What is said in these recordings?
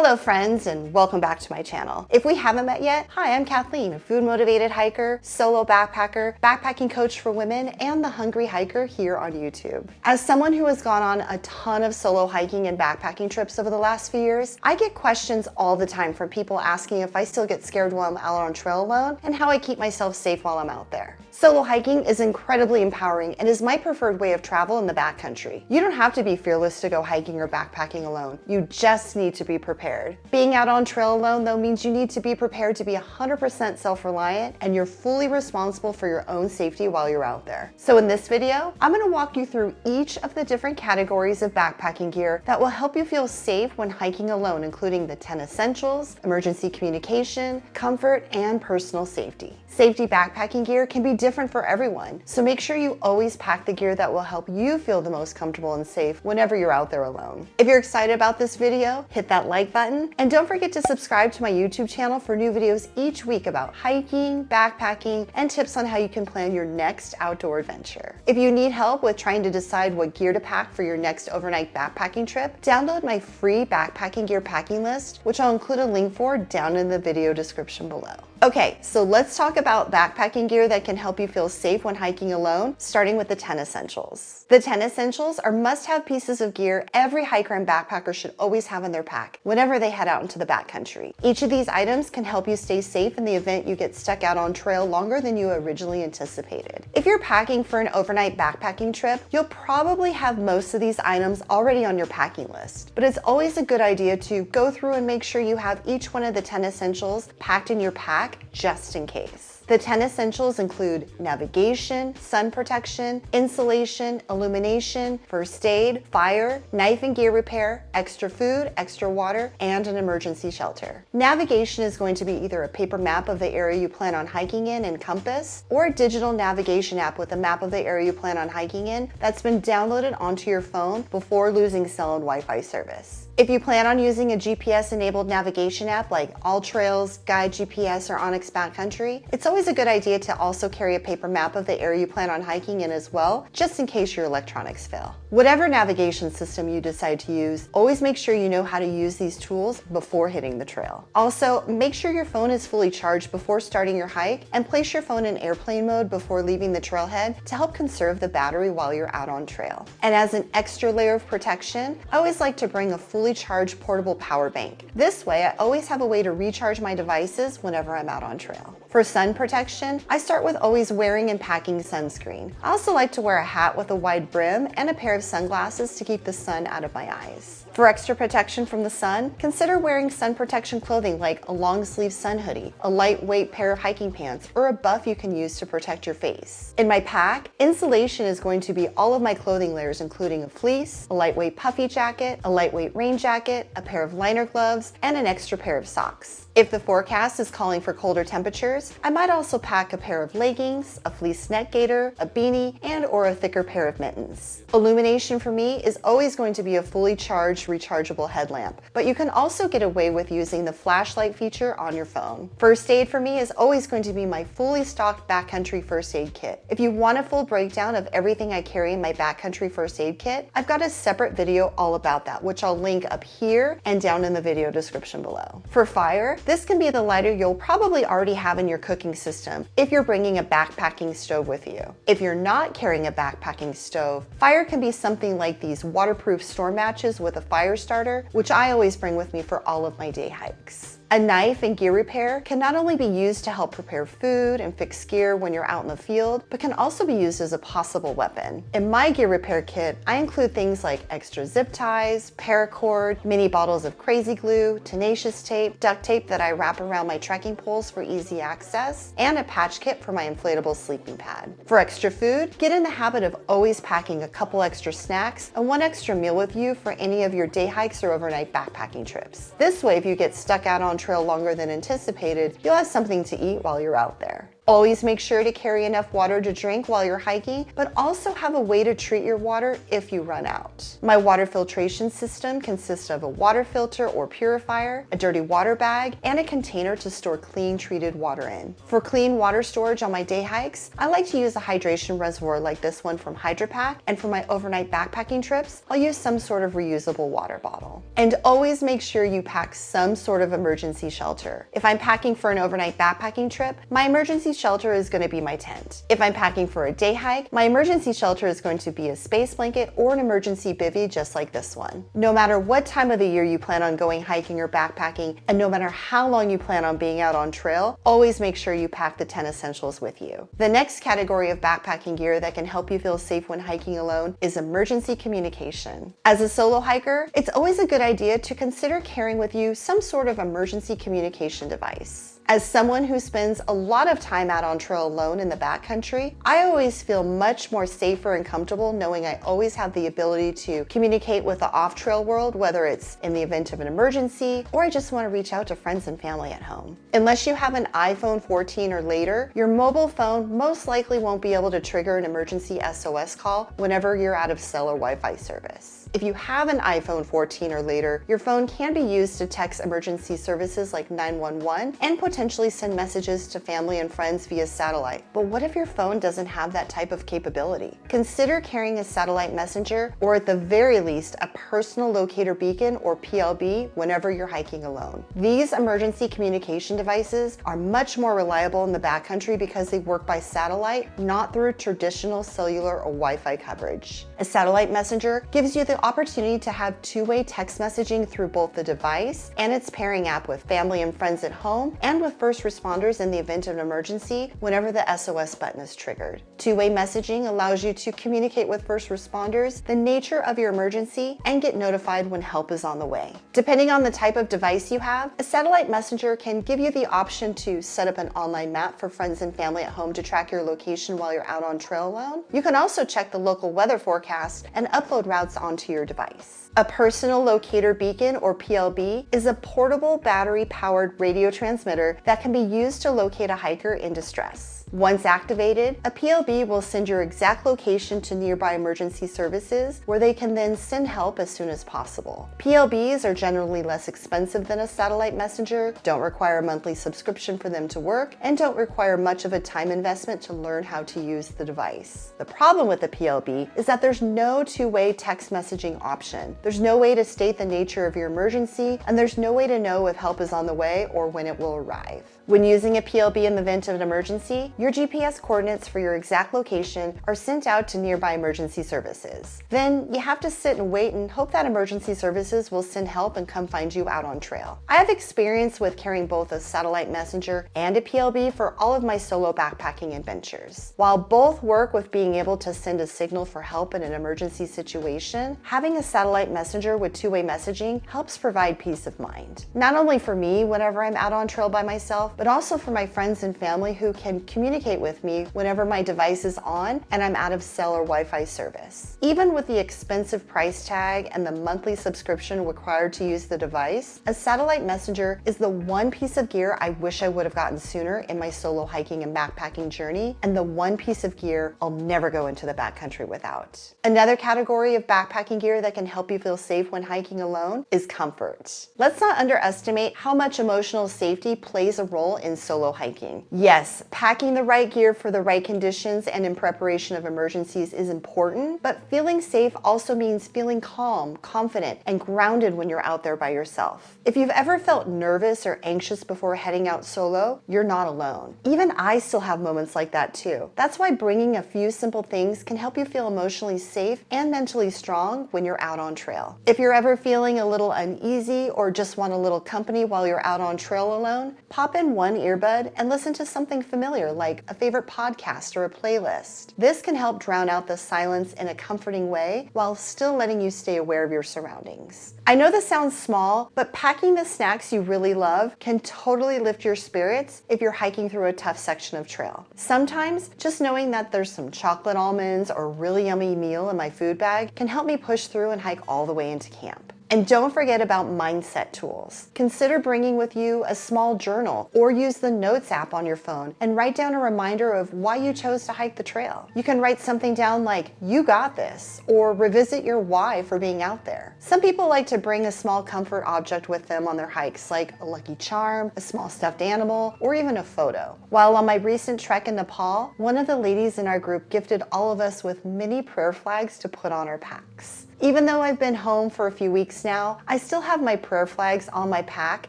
Hello friends, and welcome back to my channel. If we haven't met yet, hi, I'm Kathleen, a food-motivated hiker, solo backpacker, backpacking coach for women, and the hungry hiker here on YouTube. As someone who has gone on a ton of solo hiking and backpacking trips over the last few years, I get questions all the time from people asking if I still get scared while I'm out on trail alone and how I keep myself safe while I'm out there. Solo hiking is incredibly empowering and is my preferred way of travel in the backcountry. You don't have to be fearless to go hiking or backpacking alone. You just need to be prepared. Being out on trail alone, though, means you need to be prepared to be 100% self-reliant, and you're fully responsible for your own safety while you're out there. So in this video, I'm going to walk you through each of the different categories of backpacking gear that will help you feel safe when hiking alone, including the 10 essentials, emergency communication, comfort, and personal safety. Safety backpacking gear can be different for everyone, so make sure you always pack the gear that will help you feel the most comfortable and safe whenever you're out there alone. If you're excited about this video, hit that like button, and don't forget to subscribe to my YouTube channel for new videos each week about hiking, backpacking, and tips on how you can plan your next outdoor adventure. If you need help with trying to decide what gear to pack for your next overnight backpacking trip, download my free backpacking gear packing list, which I'll include a link for down in the video description below. Okay, so let's talk about backpacking gear that can help you feel safe when hiking alone, starting with the 10 essentials. The 10 essentials are must-have pieces of gear every hiker and backpacker should always have in their pack whenever they head out into the backcountry. Each of these items can help you stay safe in the event you get stuck out on trail longer than you originally anticipated. If you're packing for an overnight backpacking trip, you'll probably have most of these items already on your packing list, but it's always a good idea to go through and make sure you have each one of the 10 essentials packed in your pack just in case. The 10 essentials include navigation, sun protection, insulation, illumination, first aid, fire, knife and gear repair, extra food, extra water, and an emergency shelter. Navigation is going to be either a paper map of the area you plan on hiking in and compass, or a digital navigation app with a map of the area you plan on hiking in that's been downloaded onto your phone before losing cell and Wi-Fi service. If you plan on using a GPS-enabled navigation app like AllTrails, Guide GPS, or Onyx Backcountry, it's always a good idea to also carry a paper map of the area you plan on hiking in as well, just in case your electronics fail. Whatever navigation system you decide to use, always make sure you know how to use these tools before hitting the trail. Also, make sure your phone is fully charged before starting your hike, and place your phone in airplane mode before leaving the trailhead to help conserve the battery while you're out on trail. And as an extra layer of protection, I always like to bring a fully charged portable power bank. This way, I always have a way to recharge my devices whenever I'm out on trail. For sun protection, I start with always wearing and packing sunscreen. I also like to wear a hat with a wide brim and a pair of sunglasses to keep the sun out of my eyes. For extra protection from the sun, consider wearing sun protection clothing like a long sleeve sun hoodie, a lightweight pair of hiking pants, or a buff you can use to protect your face. In my pack, insulation is going to be all of my clothing layers, including a fleece, a lightweight puffy jacket, a lightweight rain jacket, a pair of liner gloves, and an extra pair of socks. If the forecast is calling for colder temperatures, I might also pack a pair of leggings, a fleece neck gaiter, a beanie, and/or a thicker pair of mittens. Illumination for me is always going to be a fully charged rechargeable headlamp, but you can also get away with using the flashlight feature on your phone. First aid for me is always going to be my fully stocked backcountry first aid kit. If you want a full breakdown of everything I carry in my backcountry first aid kit, I've got a separate video all about that, which I'll link up here and down in the video description below. For fire, this can be the lighter you'll probably already have in your cooking system if you're bringing a backpacking stove with you. If you're not carrying a backpacking stove, fire can be something like these waterproof storm matches with a fire starter, which I always bring with me for all of my day hikes. A knife and gear repair can not only be used to help prepare food and fix gear when you're out in the field, but can also be used as a possible weapon. In my gear repair kit, I include things like extra zip ties, paracord, mini bottles of crazy glue, tenacious tape, duct tape that I wrap around my trekking poles for easy access, and a patch kit for my inflatable sleeping pad. For extra food, get in the habit of always packing a couple extra snacks and one extra meal with you for any of your day hikes or overnight backpacking trips. This way, if you get stuck out on trail longer than anticipated, you'll have something to eat while you're out there. Always make sure to carry enough water to drink while you're hiking, but also have a way to treat your water if you run out. My water filtration system consists of a water filter or purifier, a dirty water bag, and a container to store clean treated water in. For clean water storage on my day hikes, I like to use a hydration reservoir like this one from HydroPack, and for my overnight backpacking trips, I'll use some sort of reusable water bottle. And always make sure you pack some sort of emergency shelter. If I'm packing for an overnight backpacking trip, my emergency shelter is going to be my tent. If I'm packing for a day hike, my emergency shelter is going to be a space blanket or an emergency bivvy just like this one. No matter what time of the year you plan on going hiking or backpacking, and no matter how long you plan on being out on trail, always make sure you pack the 10 essentials with you. The next category of backpacking gear that can help you feel safe when hiking alone is emergency communication. As a solo hiker, it's always a good idea to consider carrying with you some sort of emergency communication device. As someone who spends a lot of time out on trail alone in the backcountry, I always feel much more safer and comfortable knowing I always have the ability to communicate with the off-trail world, whether it's in the event of an emergency or I just want to reach out to friends and family at home. Unless you have an iPhone 14 or later, your mobile phone most likely won't be able to trigger an emergency SOS call whenever you're out of cell or Wi-Fi service. If you have an iPhone 14 or later, your phone can be used to text emergency services like 911 and potentially send messages to family and friends via satellite. But what if your phone doesn't have that type of capability? Consider carrying a satellite messenger, or at the very least, a personal locator beacon or PLB whenever you're hiking alone. These emergency communication devices are much more reliable in the backcountry because they work by satellite, not through traditional cellular or Wi-Fi coverage. A satellite messenger gives you the opportunity to have two-way text messaging through both the device and its pairing app with family and friends at home and with first responders in the event of an emergency whenever the SOS button is triggered. Two-way messaging allows you to communicate with first responders the nature of your emergency and get notified when help is on the way. Depending on the type of device you have, a satellite messenger can give you the option to set up an online map for friends and family at home to track your location while you're out on trail alone. You can also check the local weather forecast and upload routes onto your device. A personal locator beacon or PLB is a portable battery-powered radio transmitter that can be used to locate a hiker in distress. Once activated, a PLB will send your exact location to nearby emergency services where they can then send help as soon as possible. PLBs are generally less expensive than a satellite messenger, don't require a monthly subscription for them to work, and don't require much of a time investment to learn how to use the device. The problem with the PLB is that there's no two-way text messaging option. There's no way to state the nature of your emergency, and there's no way to know if help is on the way or when it will arrive. When using a PLB in the event of an emergency, your GPS coordinates for your exact location are sent out to nearby emergency services. Then you have to sit and wait and hope that emergency services will send help and come find you out on trail. I have experience with carrying both a satellite messenger and a PLB for all of my solo backpacking adventures. While both work with being able to send a signal for help in an emergency situation, having a satellite messenger with two-way messaging helps provide peace of mind. Not only for me whenever I'm out on trail by myself, but also for my friends and family who can communicate with me whenever my device is on and I'm out of cell or Wi-Fi service. Even with the expensive price tag and the monthly subscription required to use the device, a satellite messenger is the one piece of gear I wish I would have gotten sooner in my solo hiking and backpacking journey, and the one piece of gear I'll never go into the backcountry without. Another category of backpacking gear that can help you feel safe when hiking alone is comfort. Let's not underestimate how much emotional safety plays a role in solo hiking. Yes, packing the right gear for the right conditions and in preparation of emergencies is important, but feeling safe also means feeling calm, confident, and grounded when you're out there by yourself. If you've ever felt nervous or anxious before heading out solo, you're not alone. Even I still have moments like that too. That's why bringing a few simple things can help you feel emotionally safe and mentally strong when you're out on trail. If you're ever feeling a little uneasy or just want a little company while you're out on trail alone, pop in one earbud and listen to something familiar like a favorite podcast or a playlist. This can help drown out the silence in a comforting way while still letting you stay aware of your surroundings. I know this sounds small, but packing the snacks you really love can totally lift your spirits if you're hiking through a tough section of trail. Sometimes just knowing that there's some chocolate almonds or a really yummy meal in my food bag can help me push through and hike all the way into camp. And don't forget about mindset tools. Consider bringing with you a small journal or use the Notes app on your phone and write down a reminder of why you chose to hike the trail. You can write something down like, "You got this," or revisit your why for being out there. Some people like to bring a small comfort object with them on their hikes, like a lucky charm, a small stuffed animal, or even a photo. While on my recent trek in Nepal, one of the ladies in our group gifted all of us with mini prayer flags to put on our packs. Even though I've been home for a few weeks now, I still have my prayer flags on my pack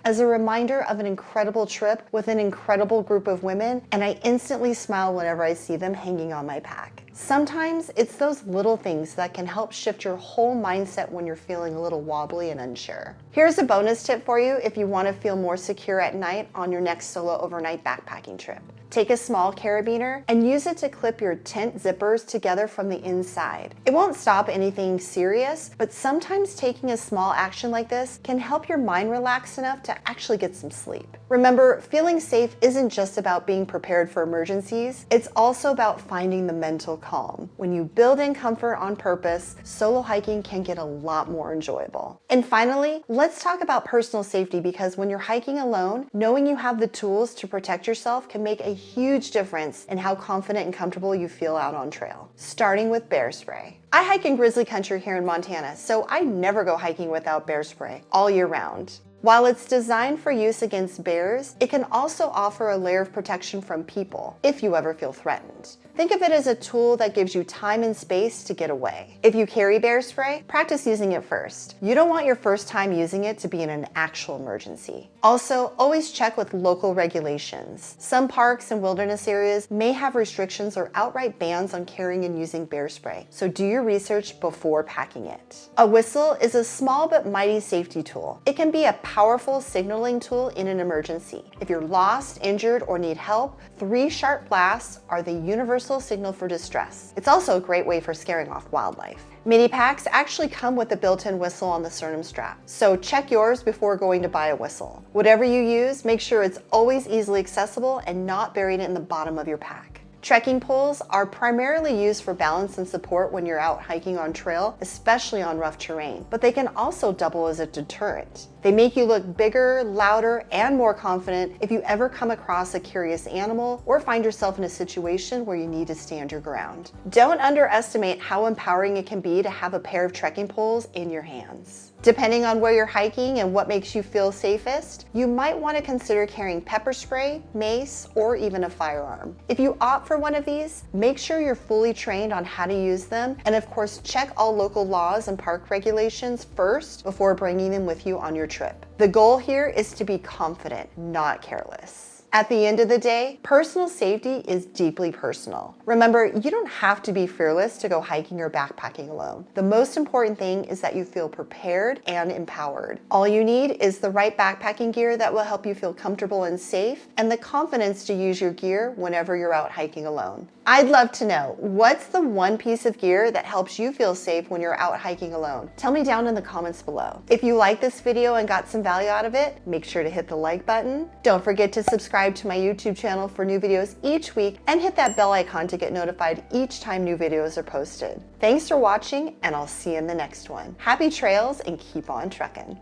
as a reminder of an incredible trip with an incredible group of women, and I instantly smile whenever I see them hanging on my pack. Sometimes it's those little things that can help shift your whole mindset when you're feeling a little wobbly and unsure. Here's a bonus tip for you if you want to feel more secure at night on your next solo overnight backpacking trip. Take a small carabiner and use it to clip your tent zippers together from the inside. It won't stop anything serious, but sometimes taking a small action like this can help your mind relax enough to actually get some sleep. Remember, feeling safe isn't just about being prepared for emergencies, it's also about finding the mental calm. When you build in comfort on purpose, solo hiking can get a lot more enjoyable. And finally, let's talk about personal safety, because when you're hiking alone, knowing you have the tools to protect yourself can make a huge difference in how confident and comfortable you feel out on trail. Starting with bear spray. I hike in grizzly country here in Montana, so I never go hiking without bear spray all year round. While it's designed for use against bears, it can also offer a layer of protection from people if you ever feel threatened. Think of it as a tool that gives you time and space to get away. If you carry bear spray, practice using it first. You don't want your first time using it to be in an actual emergency. Also, always check with local regulations. Some parks and wilderness areas may have restrictions or outright bans on carrying and using bear spray, so do your research before packing it. A whistle is a small but mighty safety tool. It can be a powerful signaling tool in an emergency. If you're lost, injured, or need help, 3 sharp blasts are the universal signal for distress. It's also a great way for scaring off wildlife. Mini packs actually come with a built-in whistle on the sternum strap, so check yours before going to buy a whistle. Whatever you use, make sure it's always easily accessible and not buried in the bottom of your pack. Trekking poles are primarily used for balance and support when you're out hiking on trail, especially on rough terrain, but they can also double as a deterrent. They make you look bigger, louder, and more confident if you ever come across a curious animal or find yourself in a situation where you need to stand your ground. Don't underestimate how empowering it can be to have a pair of trekking poles in your hands. Depending on where you're hiking and what makes you feel safest, you might want to consider carrying pepper spray, mace, or even a firearm. If you opt for one of these, make sure you're fully trained on how to use them, and of course check all local laws and park regulations first before bringing them with you on your trip. The goal here is to be confident, not careless. At the end of the day, personal safety is deeply personal. Remember, you don't have to be fearless to go hiking or backpacking alone. The most important thing is that you feel prepared and empowered. All you need is the right backpacking gear that will help you feel comfortable and safe, and the confidence to use your gear whenever you're out hiking alone. I'd love to know, what's the one piece of gear that helps you feel safe when you're out hiking alone? Tell me down in the comments below. If you liked this video and got some value out of it, make sure to hit the like button. Don't forget to subscribe to my YouTube channel for new videos each week, and hit that bell icon to get notified each time new videos are posted. Thanks for watching, and I'll see you in the next one. Happy trails and keep on trekking.